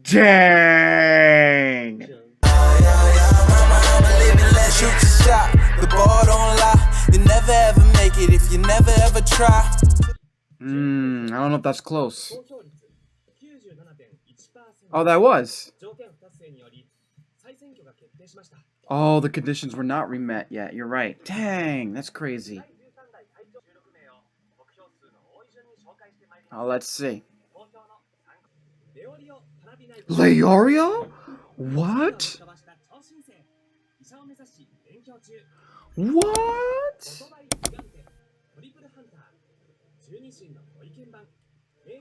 Dang! The ball don't lie. You never ever make it if you never ever try. I don't know if that's close. Oh, that was. Oh, the conditions were not remet yet. You're right. Dang, that's crazy. Oh, let's see. Leorio? What? What?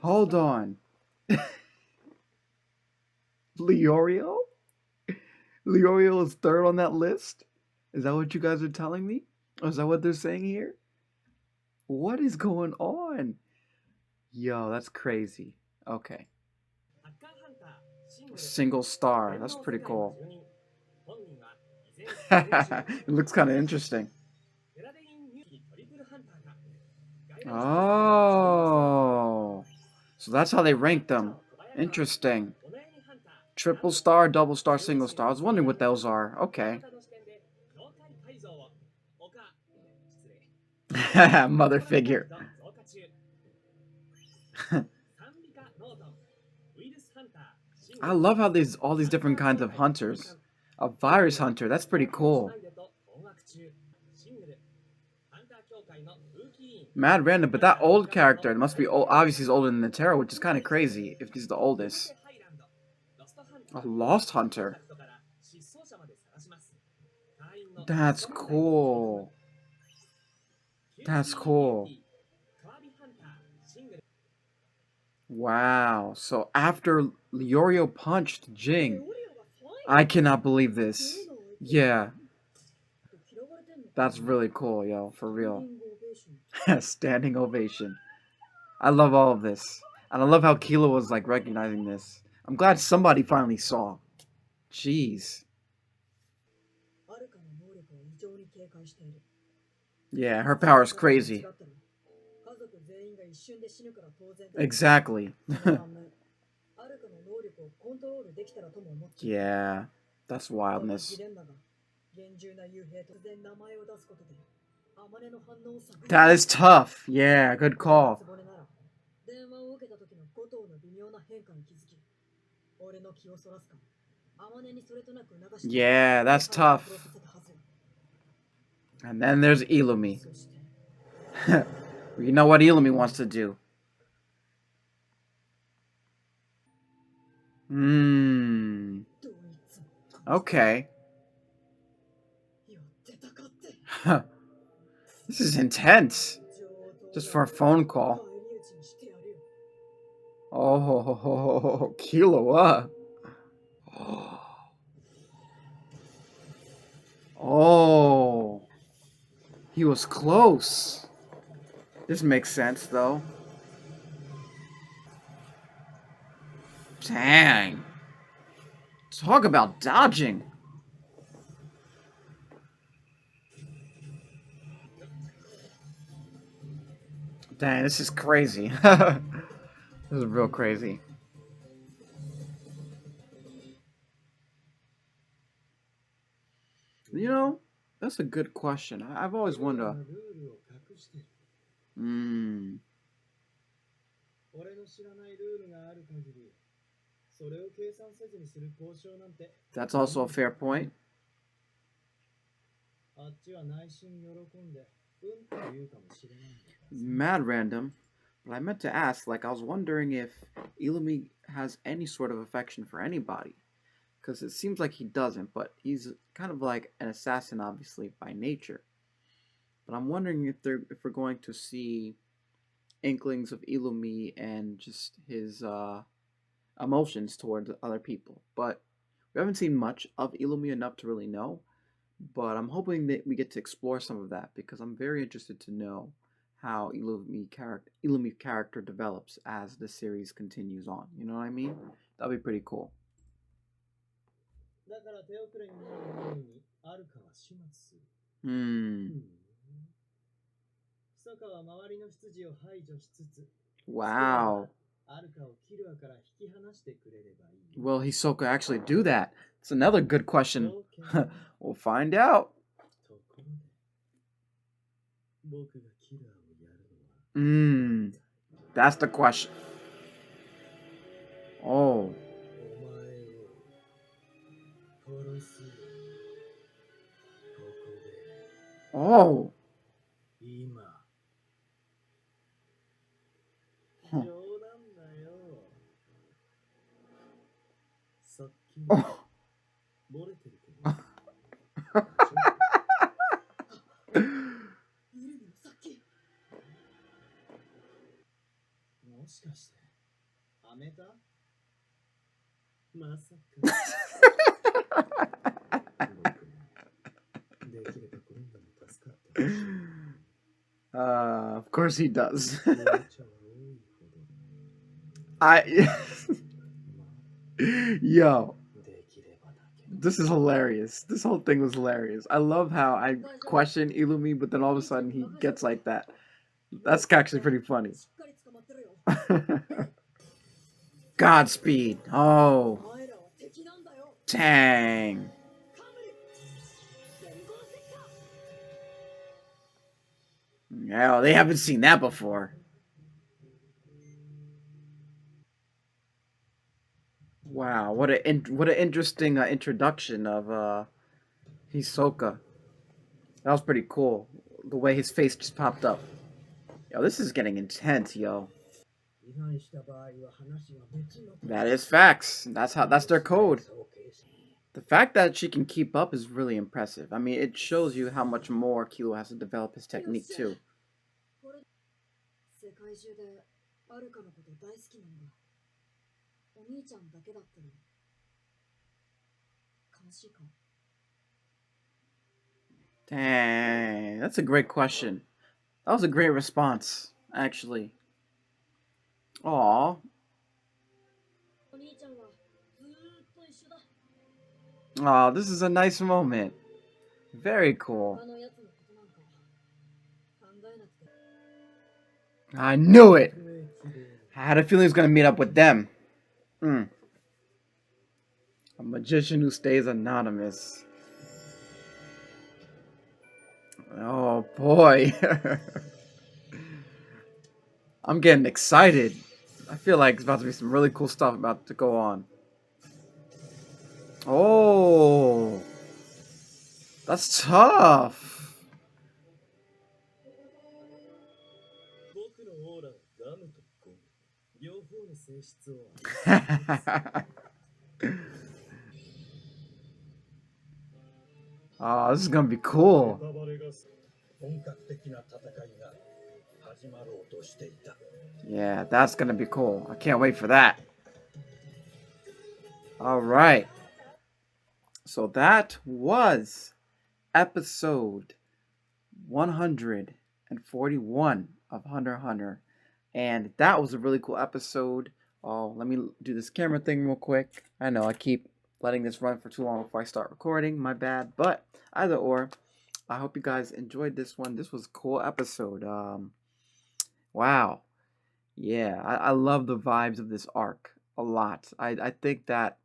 Hold on. Leorio? Leorio is third on that list? Is that what you guys are telling me? Or is that what they're saying here? What is going on? Yo, that's crazy. Okay. Single star. That's pretty cool. It looks kind of interesting. Oh. So that's how they rank them. Interesting. Triple star, double star, single star. I was wondering what those are. Okay. Mother figure. I love how there's all these different kinds of hunters. A virus hunter, that's pretty cool. Mad random, but that old character must be old. Obviously, he's older than the Terror, which is kind of crazy if he's the oldest. A lost hunter. That's cool. That's cool. Wow. So after Leorio punched Jing, I cannot believe this. Yeah. That's really cool, yo. For real. Standing ovation. I love all of this. And I love how Kilo was like recognizing this. I'm glad somebody finally saw. Jeez. Yeah, her power is crazy. Exactly. Yeah, that's wildness. That is tough. Yeah, good call. Yeah, that's tough. And then there's Illumi. You know what Illumi wants to do. Okay. This is intense. Just for a phone call. Oh, Killua. Oh. He was close. This makes sense, though. Dang. Talk about dodging. Dang, this is crazy. This is real crazy. You know, that's a good question. I've always wondered. That's also a fair point. Mad random. But I meant to ask, like, I was wondering if Illumi has any sort of affection for anybody. Because it seems like he doesn't, but he's kind of like an assassin, obviously, by nature. But I'm wondering if we're going to see inklings of Illumi and just his emotions towards other people. But we haven't seen much of Illumi enough to really know. But I'm hoping that we get to explore some of that because I'm very interested to know how Illumi character develops as the series continues on. You know what I mean? That'll be pretty cool. Wow. Will Hisoka actually do that? It's another good question. We'll find out. That's the question. Oh. Oh. Huh. Oh. Of course he does. Yo, this is hilarious. This whole thing was hilarious. I love how I question Illumi, but then all of a sudden he gets like that. That's actually pretty funny. Godspeed. Oh. Dang. Yeah, they haven't seen that before. Wow, what an interesting introduction of Hisoka. That was pretty cool. The way his face just popped up. Yo, this is getting intense, yo. That is facts. That's their code. The fact that she can keep up is really impressive. I mean, it shows you how much more Kilo has to develop his technique too. Dang, that's a great question. That was a great response, actually. Aw. Aw, this is a nice moment. Very cool. I knew it! I had a feeling he was gonna meet up with them. A magician who stays anonymous. Oh boy. I'm getting excited. I feel like it's about to be some really cool stuff about to go on. Oh. That's tough. Oh, this is gonna be cool. Yeah, that's gonna be cool. I can't wait for that. Alright. So that was episode 141 of Hunter x Hunter. And that was a really cool episode. Oh, let me do this camera thing real quick. I know I keep letting this run for too long before I start recording. My bad. But either or, I hope you guys enjoyed this one. This was a cool episode. Wow. Yeah, I love the vibes of this arc a lot. I think that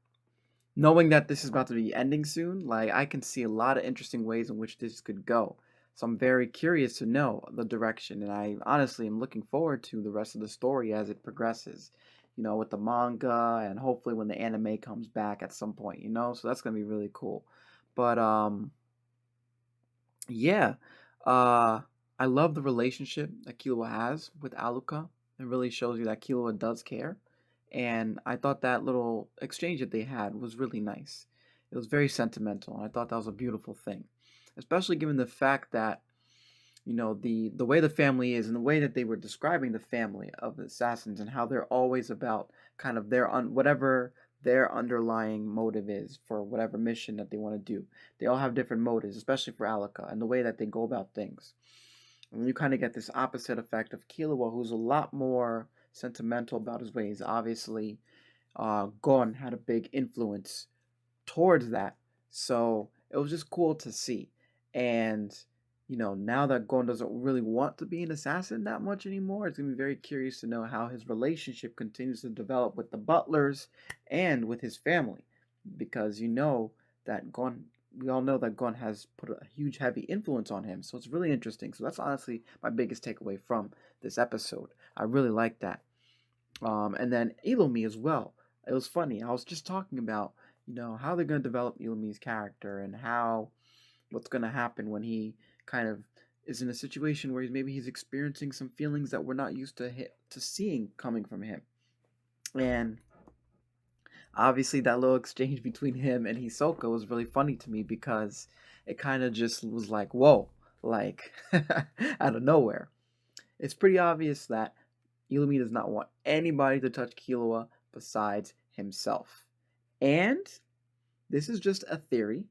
knowing that this is about to be ending soon, like I can see a lot of interesting ways in which this could go. So I'm very curious to know the direction, and I honestly am looking forward to the rest of the story as it progresses. You know, with the manga and hopefully when the anime comes back at some point, you know? So that's going to be really cool. But yeah. Uh I love the relationship that Killua has with Aluka. It really shows you that Killua does care. And I thought that little exchange that they had was really nice. It was very sentimental, and I thought that was a beautiful thing. Especially given the fact that, you know, the way the family is and the way that they were describing the family of the assassins and how they're always about kind of their whatever their underlying motive is for whatever mission that they want to do. They all have different motives, especially for Alaka, and the way that they go about things. And you kind of get this opposite effect of Killua, who's a lot more sentimental about his ways. Obviously, Gon had a big influence towards that. So it was just cool to see. And now that Gon doesn't really want to be an assassin that much anymore, it's going to be very curious to know how his relationship continues to develop with the butlers and with his family. Because that Gon, we all know that Gon has put a huge, heavy influence on him. So it's really interesting. So that's honestly my biggest takeaway from this episode. I really like that. And then Illumi as well. It was funny. I was just talking about, how they're going to develop Illumi's character and what's going to happen when he kind of is in a situation where maybe he's experiencing some feelings that we're not used to seeing coming from him. And obviously that little exchange between him and Hisoka was really funny to me because it kind of just was like, whoa, like out of nowhere. It's pretty obvious that Illumi does not want anybody to touch Killua besides himself. And this is just a theory,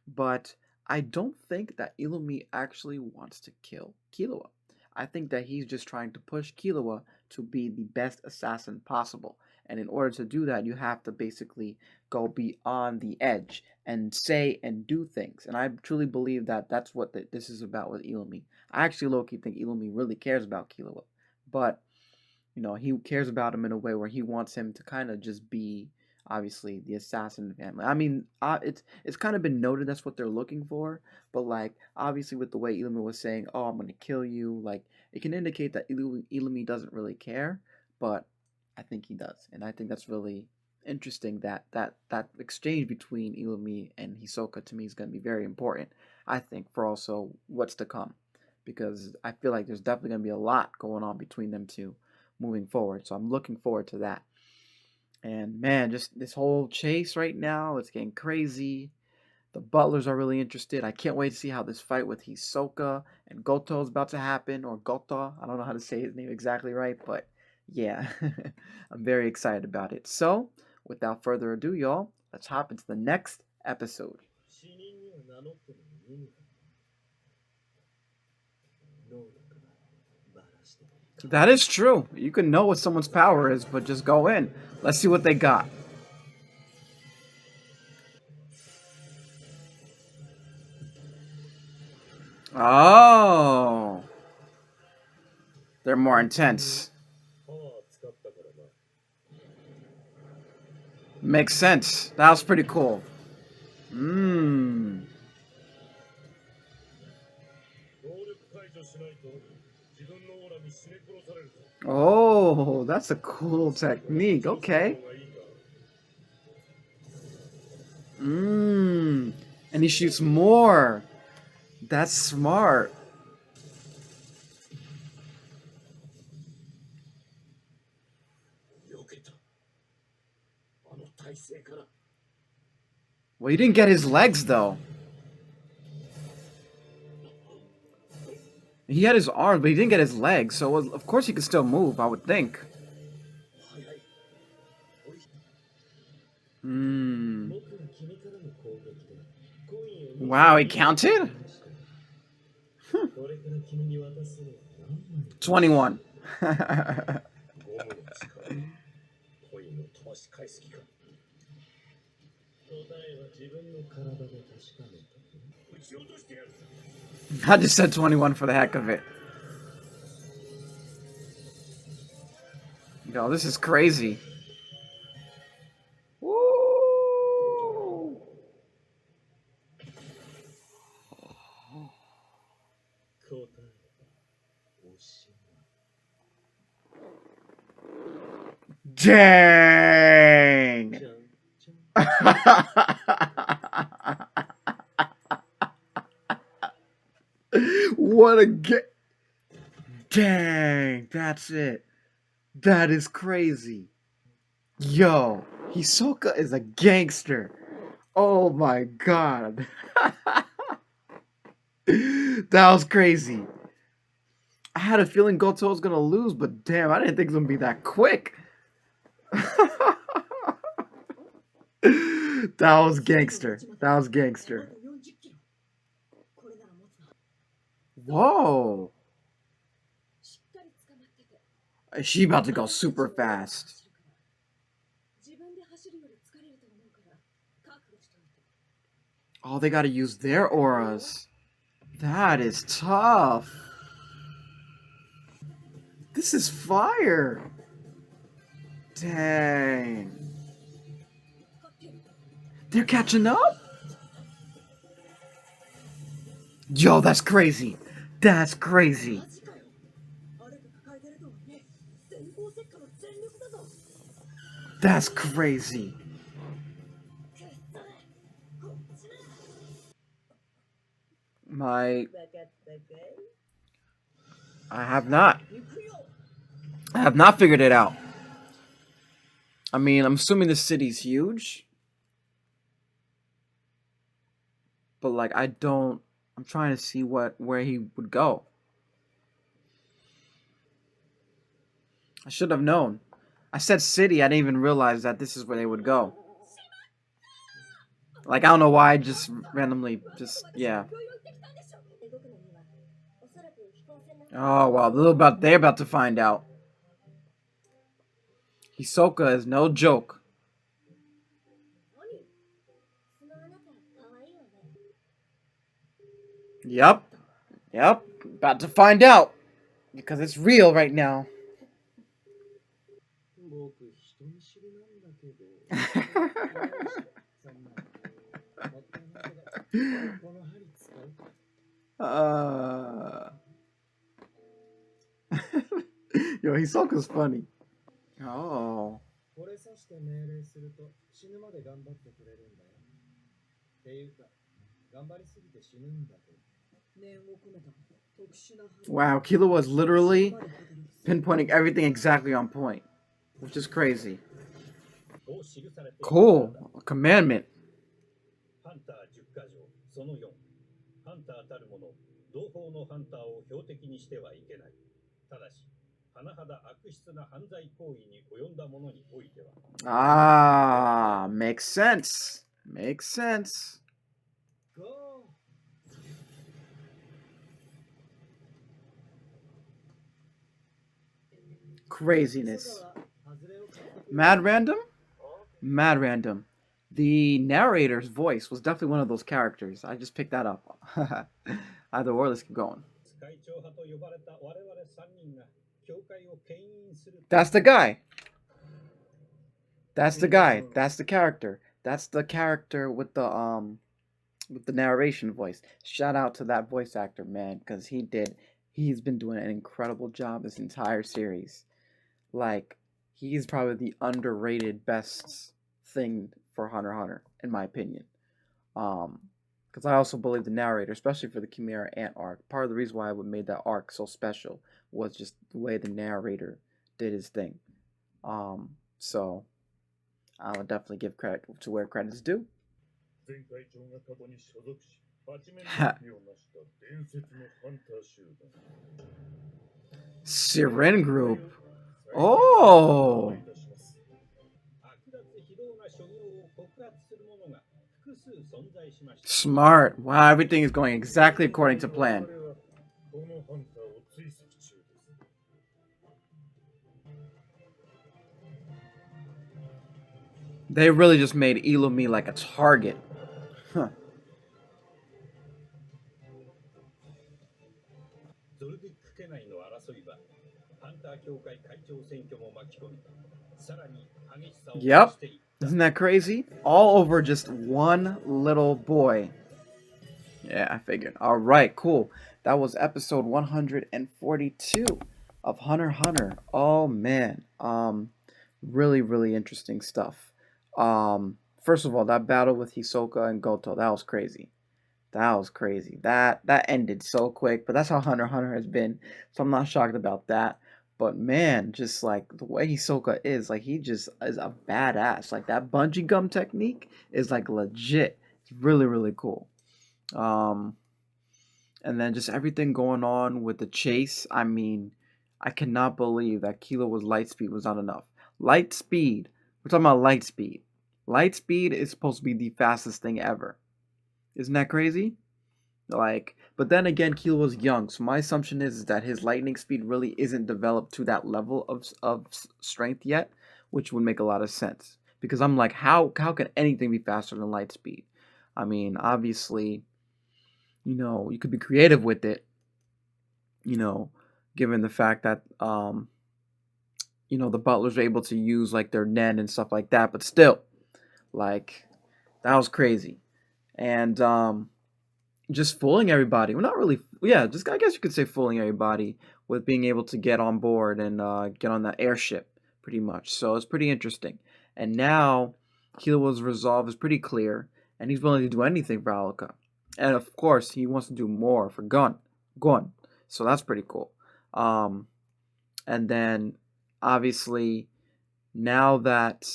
but I don't think that Illumi actually wants to kill Killua. I think that he's just trying to push Killua to be the best assassin possible. And in order to do that, you have to basically go beyond the edge and say and do things. And I truly believe that that's what this is about with Illumi. I actually low-key think Illumi really cares about Killua. But, he cares about him in a way where he wants him to kind of just be obviously the assassin family. I mean, it's kind of been noted that's what they're looking for, but like obviously with the way Illumi was saying, "Oh, I'm gonna kill you," like it can indicate that Illumi doesn't really care, but I think he does, and I think that's really interesting. That exchange between Illumi and Hisoka to me is gonna be very important. I think for also what's to come, because I feel like there's definitely gonna be a lot going on between them two moving forward. So I'm looking forward to that. And man, just this whole chase right now, it's getting crazy. The butlers are really interested. I can't wait to see how this fight with Hisoka and Goto is about to happen, or Goto. I don't know how to say his name exactly right, but yeah, I'm very excited about it. So, without further ado, y'all, let's hop into the next episode. That is true. You can know what someone's power is, but just go in. Let's see what they got. Oh, they're more intense. Makes sense. That was pretty cool. Mmm. Oh, that's a cool technique. Okay. Mmm. And he shoots more. That's smart. Well, he didn't get his legs, though. He had his arms, but he didn't get his legs, so of course he could still move, I would think. Hmm. Wow, he counted? 21. I just said 21 for the heck of it. Yo, this is crazy. Woo! Dang! What a Dang, that's it. That is crazy. Yo, Hisoka is a gangster. Oh my god. That was crazy. I had a feeling Goto was gonna lose, but damn, I didn't think it was gonna be that quick. That was gangster. That was gangster. Whoa. Is she about to go super fast? Oh, they gotta use their auras. That is tough. This is fire. Dang. They're catching up? Yo, that's crazy. That's crazy. That's crazy. I have not. I have not figured it out. I mean, I'm assuming the city's huge. But like I'm trying to see where he would go. I should have known. I said city, I didn't even realize that this is where they would go. Like I don't know why I just randomly yeah. Oh wow, they're about to find out. Hisoka is no joke. Yep. About to find out. Because it's real right now. Yo, Hisoka's funny. Oh. Wow, Kilo was literally pinpointing everything exactly on point, which is crazy. Cool. A commandment. Ah, makes sense. Makes sense. Craziness. Mad random? Mad random. The narrator's voice was definitely one of those characters. I just picked that up. Either or, let's keep going. That's the guy. That's the guy. That's the character. That's the character with the narration voice. Shout out to that voice actor, man, because he's been doing an incredible job this entire series. Like, he's probably the underrated best thing for Hunter x Hunter, in my opinion. Because I also believe the narrator, especially for the Chimera Ant arc, part of the reason why I made that arc so special was just the way the narrator did his thing. So I would definitely give credit to where credit's due. Siren Group. Oh. Smart. Wow, everything is going exactly according to plan. They really just made Illumi like a target. Huh. Yep. Isn't that crazy? All over just one little boy. Yeah, I figured. All right, cool. That was episode 142 of Hunter x Hunter. Oh man. Really, really interesting stuff. First of all, that battle with Hisoka and Goto, that was crazy. That was crazy. That ended so quick, but that's how Hunter x Hunter has been. So I'm not shocked about that. But man, just like the way Hisoka is, like he just is a badass. Like that bungee gum technique is like legit. It's really, really cool. Um, and then just everything going on with the chase. I mean, I cannot believe that Kilo was light speed was not enough. Light speed. We're talking about light speed. Light speed is supposed to be the fastest thing ever. Isn't that crazy? Like, but then again, Kilo was young, so my assumption is that his lightning speed really isn't developed to that level of strength yet, which would make a lot of sense. Because I'm like, how can anything be faster than light speed? I mean, obviously, you could be creative with it, given the fact that the butlers were able to use like their net and stuff like that, but still, like that was crazy. And just fooling everybody. Well, not really. Yeah, just I guess you could say fooling everybody with being able to get on board and get on that airship, pretty much. So it's pretty interesting. And now Kilo's resolve is pretty clear, and he's willing to do anything for Alaka. And of course, he wants to do more for Gon. So that's pretty cool. Um, and then obviously, now that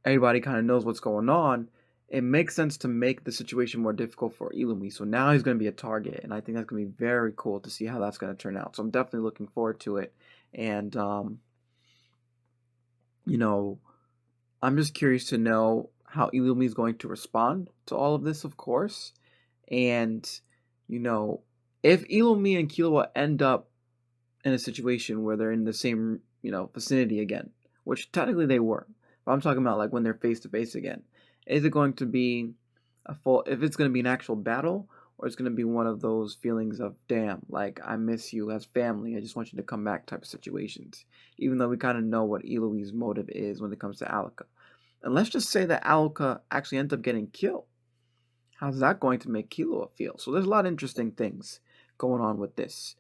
everybody kind of knows what's going on, it makes sense to make the situation more difficult for Illumi. So now he's going to be a target, and I think that's going to be very cool to see how that's going to turn out. So I'm definitely looking forward to it. And I'm just curious to know how Illumi is going to respond to all of this, of course. And if Illumi and Killua end up in a situation where they're in the same vicinity again, which technically they were, but I'm talking about like when they're face to face again. Is it going to be if it's going to be an actual battle, or it's going to be one of those feelings of, damn, like I miss you as family, I just want you to come back type of situations, even though we kind of know what Ilui's motive is when it comes to Alaka. And let's just say that Alaka actually ends up getting killed. How's that going to make Killua feel? So there's a lot of interesting things going on with this.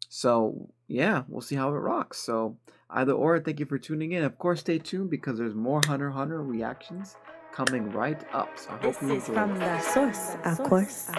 So yeah, we'll see how it rocks. So either or, thank you for tuning in. Of course, stay tuned because there's more Hunter x Hunter reactions coming right up. So I hope This you is enjoy from it. the source, of course.